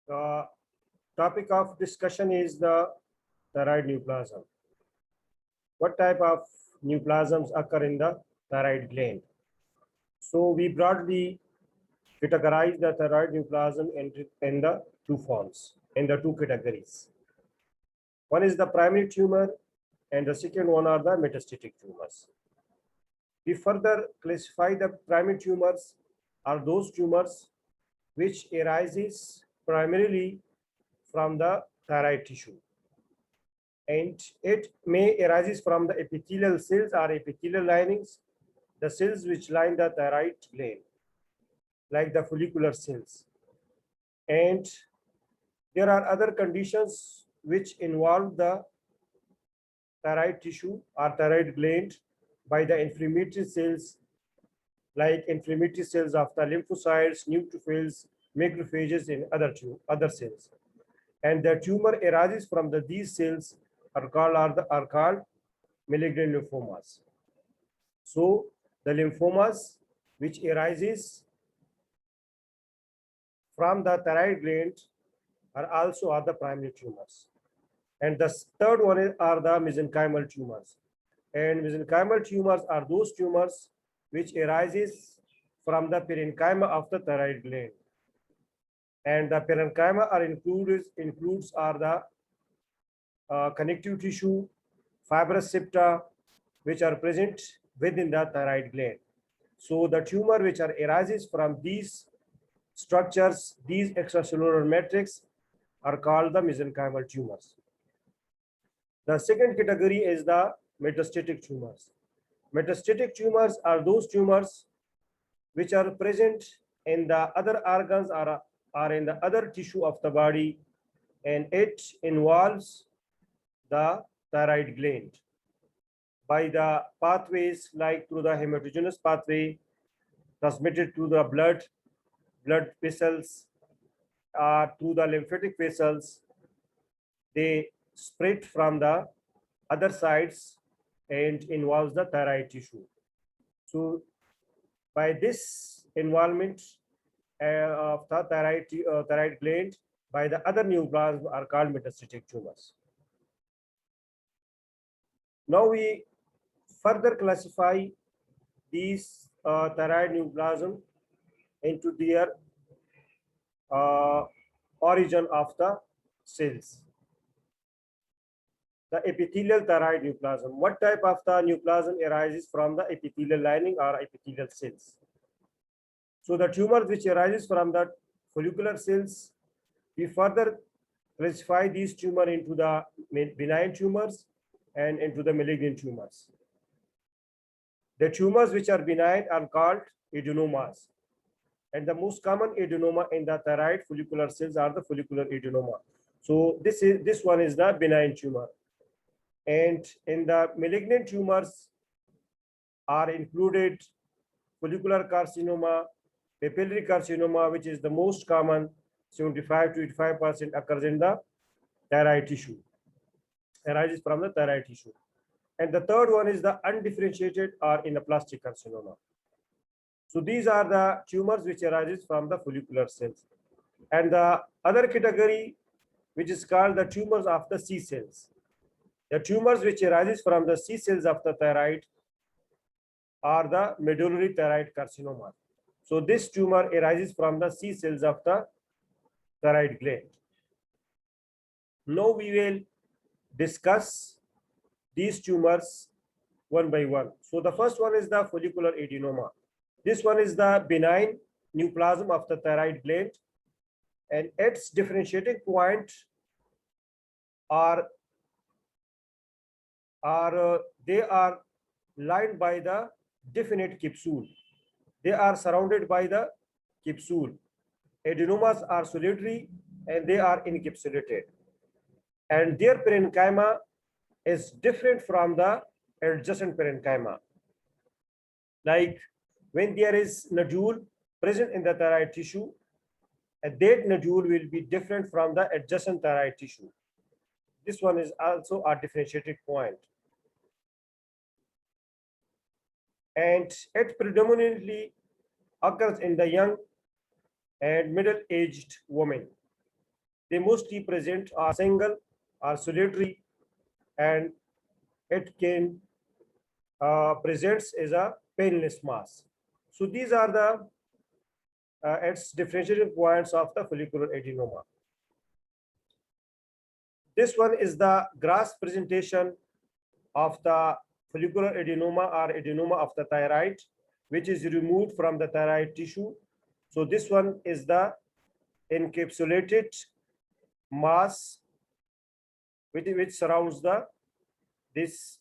The topic of discussion is the thyroid neoplasm. What type of neoplasms occur in the thyroid gland? So we broadly categorize the thyroid neoplasm in the two forms, in the two categories. One is the primary tumor and the second one are the metastatic tumors. We further classify the primary tumors are those tumors which arises primarily from the thyroid tissue, and it may arises from the epithelial cells or epithelial linings, the cells which line the thyroid gland, like the follicular cells. And there are other conditions which involve the thyroid tissue or thyroid gland by the inflammatory cells, like inflammatory cells of the lymphocytes, neutrophils, macrophages, and other cells. And the tumor arises from these cells are called malignant lymphomas. So the lymphomas which arises from the thyroid gland are the primary tumors. And the third one are the mesenchymal tumors. And mesenchymal tumors are those tumors which arises from the parenchyma of the thyroid gland. And the parenchyma are includes are the connective tissue, fibrous septa, which are present within the thyroid gland. So the tumor which arises from these structures, these extracellular matrix, are called the mesenchymal tumors. The second category is the metastatic tumors. Metastatic tumors are those tumors which are present in the other organs or in the other tissue of the body, and it involves the thyroid gland by the pathways like through the hematogenous pathway transmitted to the blood vessels, through the lymphatic vessels. They spread from the other sides and involves the thyroid tissue. So by this involvement of the thyroid gland by the other neoplasms are called metastatic tumors. Now we further classify these thyroid neoplasm into their origin of the cells. The epithelial thyroid neoplasm. What type of the neoplasm arises from the epithelial lining or epithelial cells? So the tumors which arises from the follicular cells, we further classify these tumors into the benign tumors and into the malignant tumors. The tumors which are benign are called adenomas. And the most common adenoma in the thyroid follicular cells are the follicular adenoma. So this one is the benign tumor. And in the malignant tumors are included follicular carcinoma, papillary carcinoma, which is the most common, 75 to 85% occurs in the thyroid tissue, arises from the thyroid tissue. And the third one is the undifferentiated or anaplastic carcinoma. So these are the tumors which arises from the follicular cells. And the other category, which is called the tumors of the C cells. The tumors which arises from the C cells of the thyroid are the medullary thyroid carcinoma. So this tumor arises from the C cells of the thyroid gland. Now we will discuss these tumors one by one. So the first one is the follicular adenoma. This one is the benign neoplasm of the thyroid gland, and its differentiating point they are lined by the definite capsule. They are surrounded by the capsule. Adenomas are solitary and they are encapsulated. And their parenchyma is different from the adjacent parenchyma. Like when there is nodule present in the thyroid tissue, that nodule will be different from the adjacent thyroid tissue. This one is also a differentiated point. And it predominantly occurs in the young and middle-aged women. They mostly present are single or solitary, and it can presents as a painless mass. So these are the its differentiating points of the follicular adenoma. This one is the gross presentation of the follicular adenoma or adenoma of the thyroid, which is removed from the thyroid tissue. So this one is the encapsulated mass which surrounds this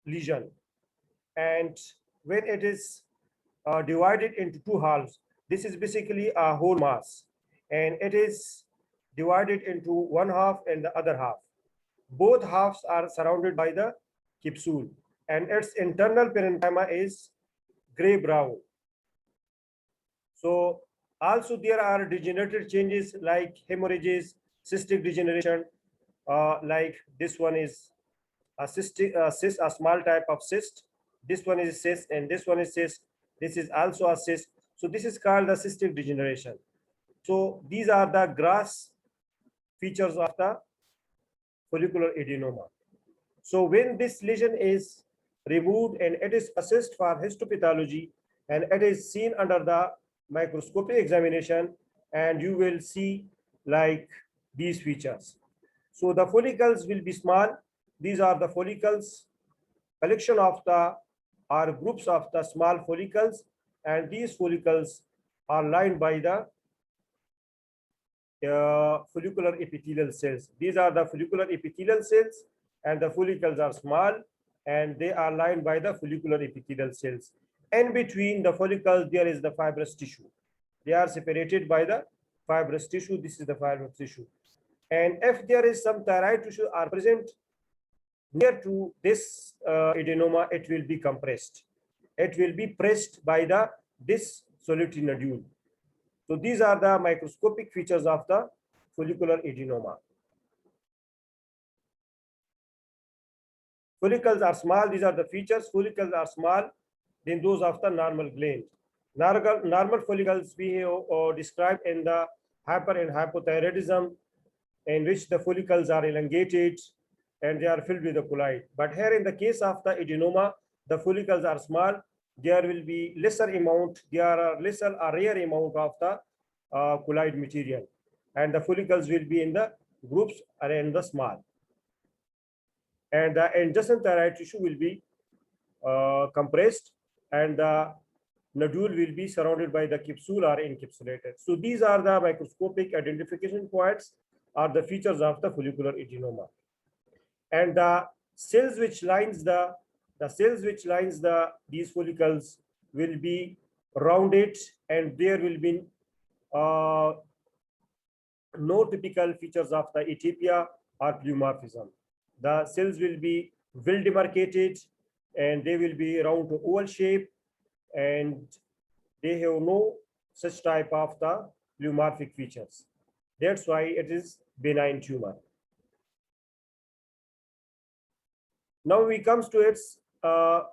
lesion. And when it is divided into two halves, this is basically a whole mass, and it is divided into one half and the other half. Both halves are surrounded by the capsule, and its internal parenchyma is gray brown. So also there are degenerative changes like hemorrhages, cystic degeneration, like this one is a cystic cyst, a small type of cyst. This one is cyst, and this one is cyst. This is also a cyst. So this is called the cystic degeneration. So these are the gross features of the follicular adenoma. So when this lesion is removed and it is assessed for histopathology, and it is seen under the microscopic examination, and you will see like these features. So the follicles will be small. These are the follicles, collection of the or groups of the small follicles, and these follicles are lined by the follicular epithelial cells. These are the follicular epithelial cells, and the follicles are small, and they are lined by the follicular epithelial cells. And between the follicles, there is the fibrous tissue. They are separated by the fibrous tissue. This is the fibrous tissue. And if there is some thyroid tissue are present near to this adenoma, it will be compressed. It will be pressed by this solitary nodule. So these are the microscopic features of the follicular adenoma. Follicles are small. These are the features. Follicles are small than those of the normal gland. Normal follicles we have described in the hyper and hypothyroidism, in which the follicles are elongated and they are filled with the colloid. But here in the case of the adenoma, the follicles are small. There will be lesser amount, there are lesser or rare amount of the colloid material, and the follicles will be in the groups or in the small. And the adjacent thyroid tissue will be compressed, and the nodule will be surrounded by the capsule or encapsulated. So these are the microscopic identification points or the features of the follicular adenoma. And the cells which lines these follicles will be rounded, and there will be no typical features of the atypia or pleomorphism. The cells will be well demarcated, and they will be round to oval shape, and they have no such type of the pleomorphic features. That's why it is benign tumor. Now we comes to its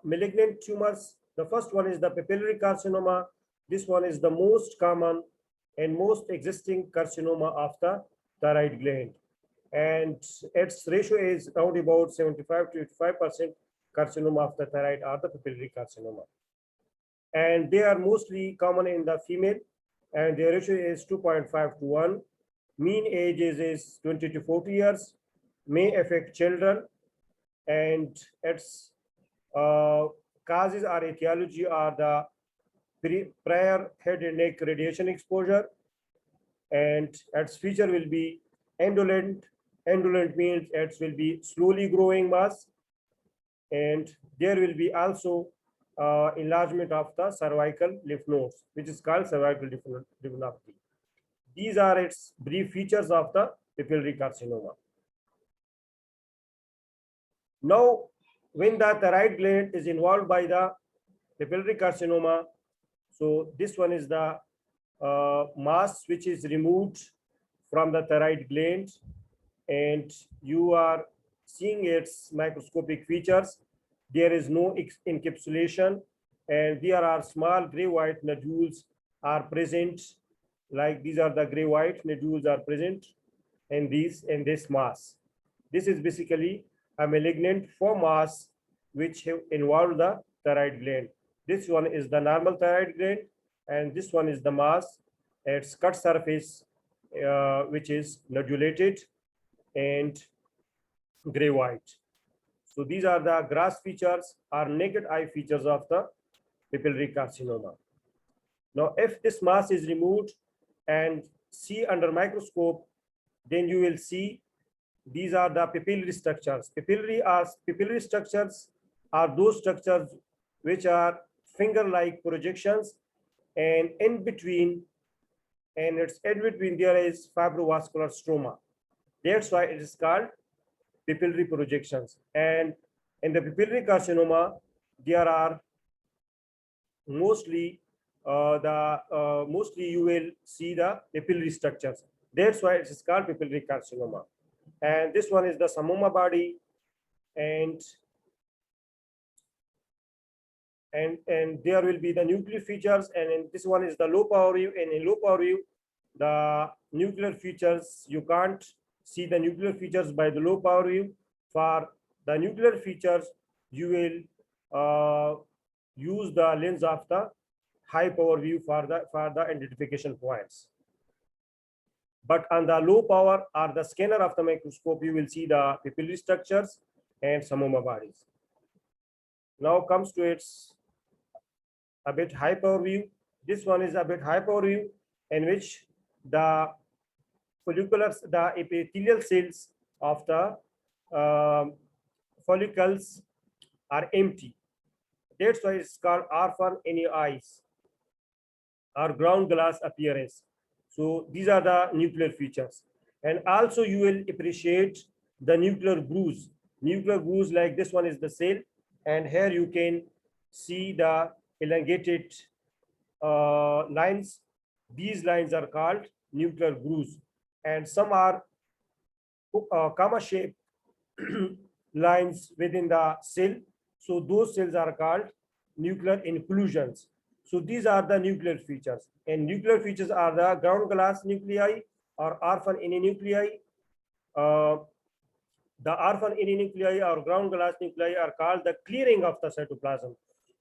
malignant tumors. The first one is the papillary carcinoma. This one is the most common and most existing carcinoma of the thyroid gland, and its ratio is around about 75 to 85% carcinoma of the thyroid or the papillary carcinoma. And they are mostly common in the female, and their ratio is 2.5 to 1. Mean age is 20 to 40 years, may affect children, and its causes or etiology are the prior head and neck radiation exposure, and its feature will be indolent. Indolent means it will be slowly growing mass, and there will be also enlargement of the cervical lymph nodes, which is called cervical lymphadenopathy. These are its brief features of the papillary carcinoma. Now, when the thyroid gland is involved by the papillary carcinoma, so this one is the mass which is removed from the thyroid gland, and you are seeing its microscopic features. There is no encapsulation, and there are small gray-white nodules are present. Like these are the gray-white nodules are present, and this mass. This is basically a malignant for mass which have involved the thyroid gland. This one is the normal thyroid gland, and this one is the mass. Its cut surface, which is nodulated and gray white. So these are the grass features or naked eye features of the papillary carcinoma. Now, if this mass is removed and see under microscope, then you will see these are the papillary structures. Papillary structures are those structures which are finger-like projections, and in between there is fibrovascular stroma. That's why it is called papillary projections. And in the papillary carcinoma, there are mostly you will see the papillary structures. That's why it is called papillary carcinoma. And this one is the Samoma body, and there will be the nuclear features, and this one is the low power view. And in low power view, the nuclear features, you can't see the nuclear features by the low power view. For the nuclear features, you will use the lens of the high power view for the identification points. But on the low power or the scanner of the microscope, you will see the papillary structures and Samoma bodies. Now comes to its a bit high power view. This one is a bit high power view, in which the epithelial cells of the follicles are empty. That's why it's called orphan any eyes or ground glass appearance. So these are the nuclear features. And also you will appreciate the nuclear grooves. Nuclear grooves, like this one is the cell, and here you can see the elongated lines. These lines are called nuclear grooves, and some are comma shaped lines within the cell. So those cells are called nuclear inclusions. So these are the nuclear features, and nuclear features are the ground glass nuclei or orphan any nuclei. The orphan any nuclei or ground glass nuclei are called the clearing of the cytoplasm.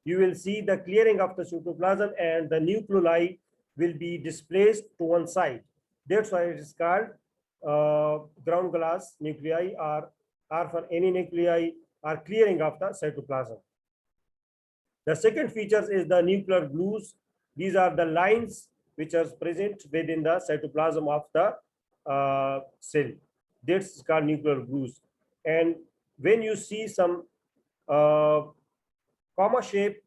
You will see the clearing of the cytoplasm, and the nucleoli will be displaced to one side. That's why it is called ground glass nuclei or orphan any nuclei are clearing of the cytoplasm. The second feature is the nuclear glues. These are the lines which are present within the cytoplasm of the cell. That's called nuclear glues. And when you see some comma shaped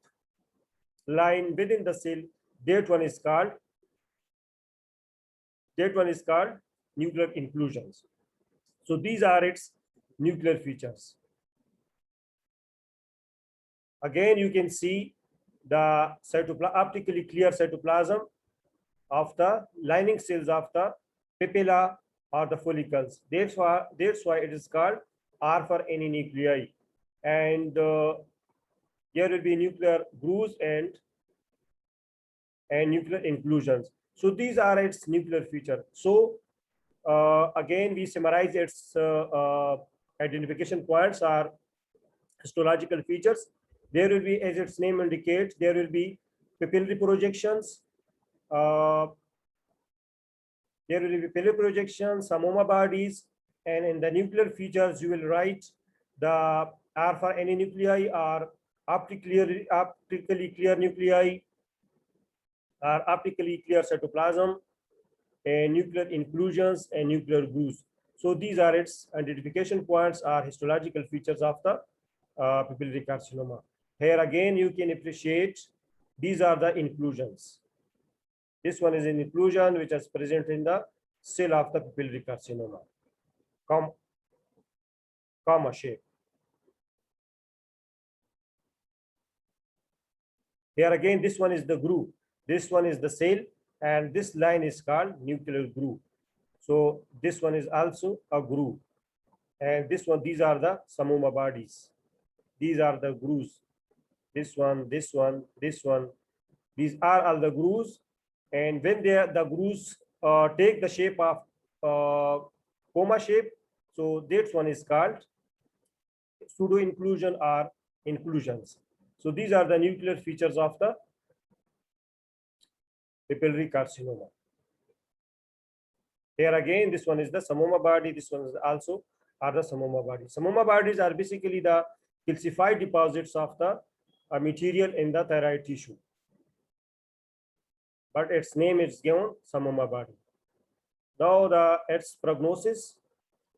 line within the cell, that one is called nuclear inclusions. So these are its nuclear features. Again, you can see the optically clear cytoplasm of the lining cells of the papilla or the follicles. That's why it is called orphan any nuclei. And there will be nuclear grooves and nuclear inclusions. So these are its nuclear features. So again, we summarize its identification points are histological features. There will be, as its name indicates, there will be papillary projections. There will be papillary projections, Samoma bodies, and in the nuclear features, you will write the orphan any nuclei or optically clear nuclei or optically clear cytoplasm, and nuclear inclusions and nuclear grooves. So these are its identification points or histological features of the papillary carcinoma. Here again, you can appreciate these are the inclusions. This one is an inclusion which is present in the cell of the papillary carcinoma, comma shape. Here again, this one is the groove. This one is the cell, and this line is called nuclear groove. So this one is also a groove, and this one, these are the Samoma bodies. These are the grooves. This one, this one, this one. These are all the grooves, and when the grooves take the shape of coma shape. So that one is called pseudo inclusion or inclusions. So these are the nuclear features of the papillary carcinoma. Here again, this one is the Samoma body. This one is also are the Samoma body. Samoma bodies are basically the calcified deposits of the material in the thyroid tissue. But its name is given Samoma body. Now its prognosis.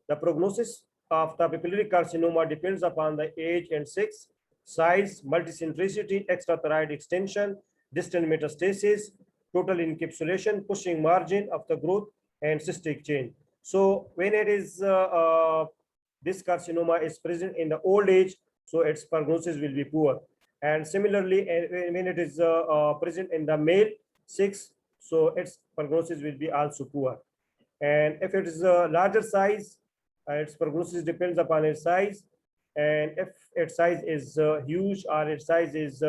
The prognosis of the papillary carcinoma depends upon the age and sex, size, multicentricity, extrathyroid extension, distant metastasis, total encapsulation, pushing margin of the growth, and cystic change. So when it is this carcinoma is present in the old age, so its prognosis will be poor. And similarly, when it is present in the male sex, so its prognosis will be also poor. And if it is a larger size, its prognosis depends upon its size. And if its size is huge or its size is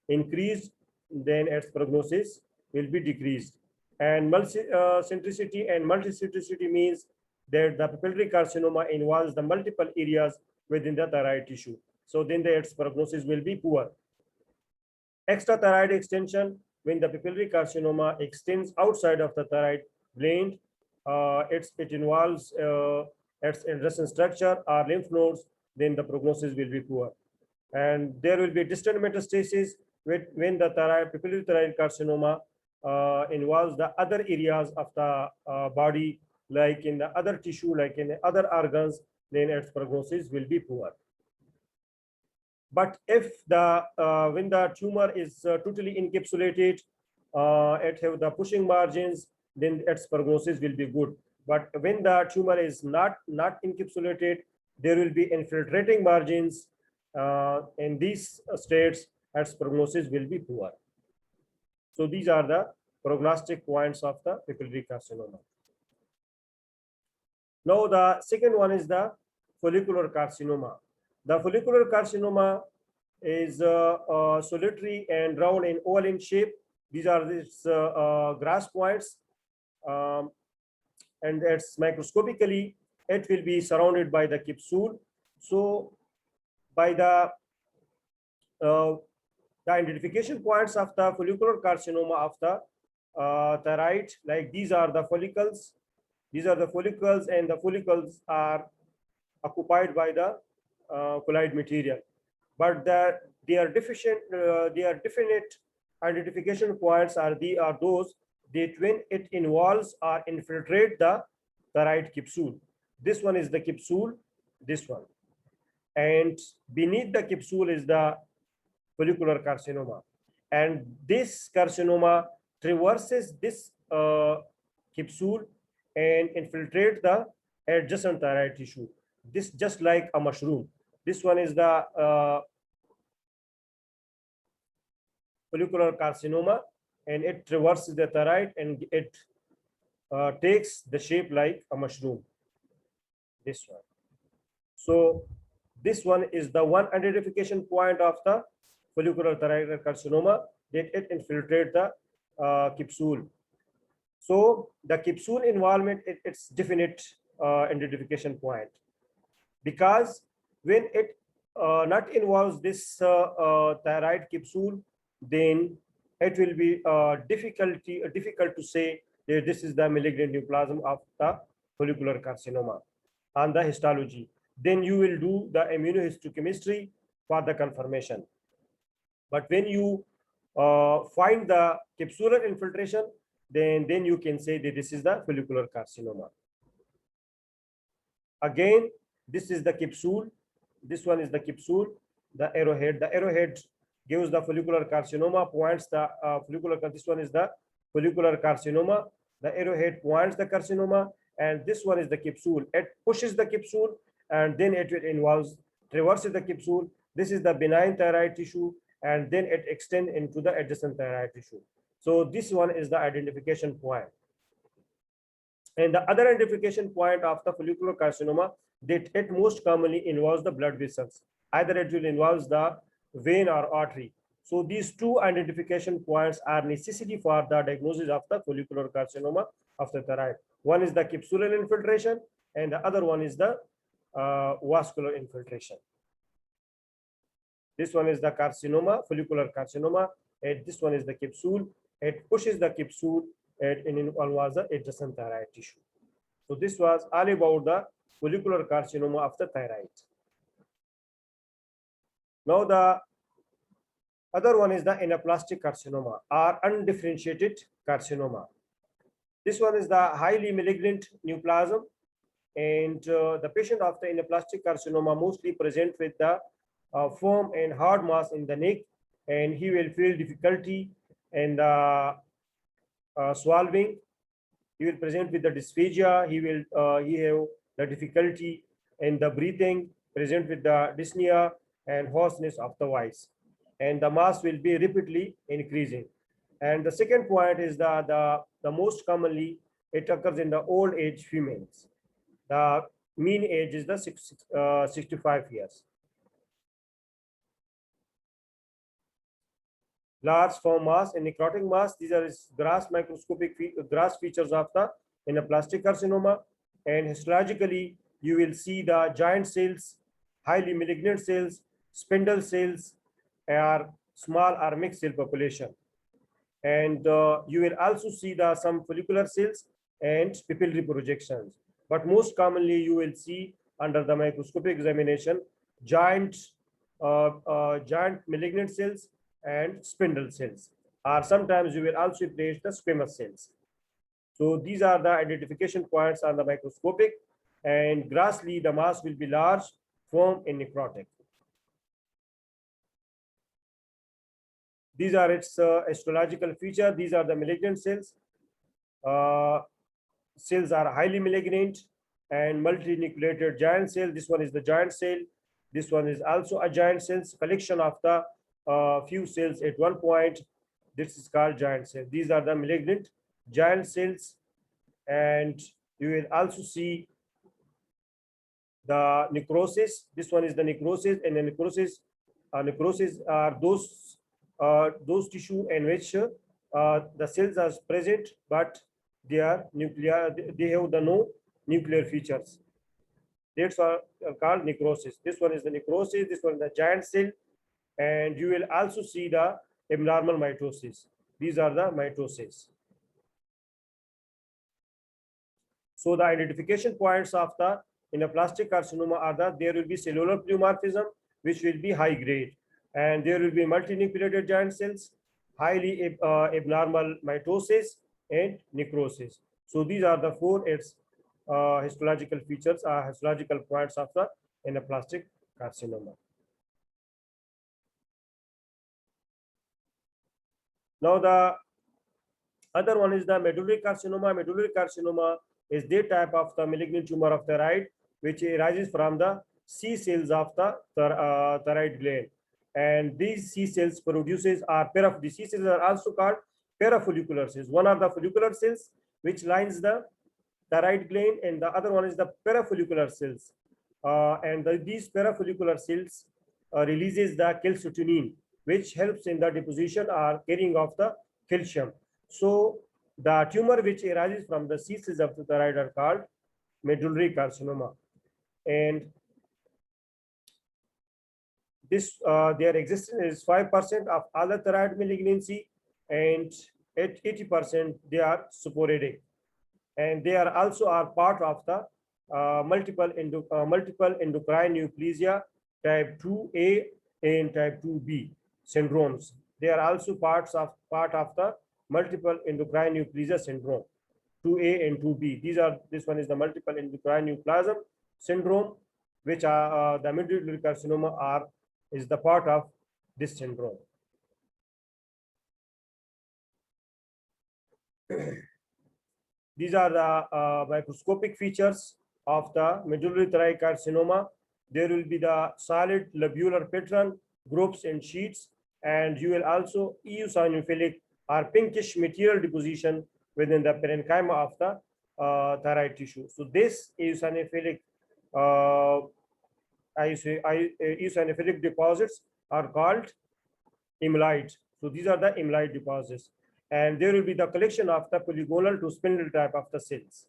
increased, then its prognosis will be decreased. And multicentricity and multicentricity means that the papillary carcinoma involves the multiple areas within the thyroid tissue. So then its prognosis will be poor. Extrathyroid extension, when the papillary carcinoma extends outside of the thyroid gland, it involves its adjacent structure or lymph nodes, then the prognosis will be poor. And there will be distant metastasis when the papillary thyroid carcinoma involves the other areas of the body, like in the other tissue, like in the other organs, then its prognosis will be poor. But if when the tumor is totally encapsulated, it have the pushing margins, then its prognosis will be good. But when the tumor is not encapsulated, there will be infiltrating margins. In these states, its prognosis will be poor. So these are the prognostic points of the papillary carcinoma. Now the second one is the follicular carcinoma. The follicular carcinoma is solitary and round and oval in shape. These are these grass points, and it's microscopically, it will be surrounded by the capsule. So by the identification points of the follicular carcinoma of the thyroid, like these are the follicles. These are the follicles, and the follicles are occupied by the colloid material. But they are deficient. They are definite identification points are those that when it involves or infiltrate the thyroid capsule. This one is the capsule. This one, and beneath the capsule is the follicular carcinoma, and this carcinoma traverses this capsule and infiltrate the adjacent thyroid tissue. This just like a mushroom. This one is the follicular carcinoma, and it traverses the thyroid and it takes the shape like a mushroom. This one. So this one is the one identification point of the follicular thyroid carcinoma, that it infiltrates the capsule. So the capsule involvement, it's definite identification point, because when it not involves this thyroid capsule, then it will be difficult to say that this is the malignant neoplasm of the follicular carcinoma on the histology. Then you will do the immunohistochemistry for the confirmation. But when you find the capsular infiltration, then you can say that this is the follicular carcinoma. Again, this is the capsule. This one is the capsule, the arrowhead. The arrowhead gives the follicular carcinoma, points the follicular. This one is the follicular carcinoma. The arrowhead points the carcinoma, and this one is the capsule. It pushes the capsule, and then it traverses the capsule. This is the benign thyroid tissue, and then it extends into the adjacent thyroid tissue. So this one is the identification point. And the other identification point of the follicular carcinoma, that it most commonly involves the blood vessels. Either it will involve the vein or artery. So these two identification points are necessary for the diagnosis of the follicular carcinoma of the thyroid. One is the capsular infiltration, and the other one is the vascular infiltration. This one is the carcinoma, follicular carcinoma, and this one is the capsule. It pushes the capsule and involves the adjacent thyroid tissue. So this was all about the follicular carcinoma of the thyroid. Now the other one is the anaplastic carcinoma or undifferentiated carcinoma. This one is the highly malignant neoplasm, and the patient of the anaplastic carcinoma mostly present with the firm and hard mass in the neck, and he will feel difficulty in the swallowing. He will present with the dysphagia. He have the difficulty in the breathing, present with the dyspnea and hoarseness of the voice, and the mass will be rapidly increasing. And the second point is the most commonly it occurs in the old age females. The mean age is the 65 years. Large firm mass and necrotic mass. These are gross microscopic gross features of the anaplastic carcinoma. And histologically, you will see the giant cells, highly malignant cells, spindle cells, or small or mixed cell population. And you will also see some follicular cells and papillary projections. But most commonly, you will see under the microscopic examination giant malignant cells and spindle cells, or sometimes you will also place the squamous cells. So these are the identification points on the microscopic, and grossly the mass will be large, firm, and necrotic. These are its histological feature. These are the malignant cells. Cells are highly malignant and multinucleated giant cell. This one is the giant cell. This one is also a giant cells, collection of the few cells at one point. This is called giant cell. These are the malignant giant cells, and you will also see the necrosis. This one is the necrosis, and the necrosis are those tissue in which the cells are present, but they are nuclear. They have the no nuclear features. That's are called necrosis. This one is the necrosis. This one is the giant cell, and you will also see the abnormal mitosis. These are the mitoses. So the identification points of the anaplastic carcinoma are that there will be cellular pleomorphism, which will be high grade, and there will be multinucleated giant cells, highly abnormal mitosis, and necrosis. So these are the four histological features, histological points of the anaplastic carcinoma. Now the other one is the medullary carcinoma. Medullary carcinoma is the type of the malignant tumor of the thyroid, which arises from the C cells of the thyroid gland. And these C cells produces the C cells are also called parafollicular cells. One are the follicular cells which lines the thyroid gland, and the other one is the parafollicular cells. These parafollicular cells releases the calcitonin, which helps in the deposition or carrying of the calcium. So the tumor which arises from the C cells of the thyroid are called medullary carcinoma, and this their existence is 5% of all the thyroid malignancy, and at 80% they are sporadic, and they are also part of the multiple endocrine neoplasia type 2A and type 2B syndromes. They are also part of the multiple endocrine neoplasia syndrome 2A and 2B. This one is the multiple endocrine neoplasm syndrome, which are the medullary carcinoma is the part of this syndrome. These are the microscopic features of the medullary thyroid carcinoma. There will be the solid lobular pattern, groups and sheets, and you will also eosinophilic or pinkish material deposition within the parenchyma of the thyroid tissue. So this eosinophilic eosinophilic deposits are called amyloid. So these are the amyloid deposits, and there will be the collection of the polygonal to spindle type of the cells.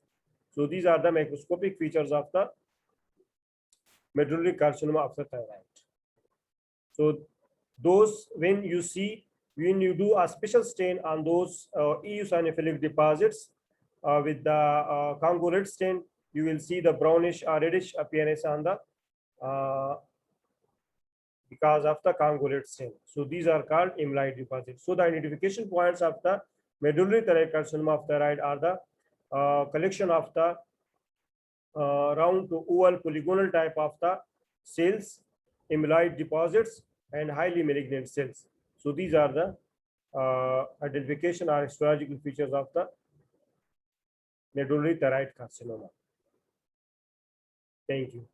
So these are the microscopic features of the medullary carcinoma of the thyroid. So those, when you do a special stain on those eosinophilic deposits with the Congo red stain, you will see the brownish or reddish appearance on the because of the Congo red stain. So these are called amyloid deposits. So the identification points of the medullary thyroid carcinoma of thyroid are the collection of the round to oval polygonal type of the cells, amyloid deposits, and highly malignant cells. So these are the identification or histological features of the medullary thyroid carcinoma. Thank you.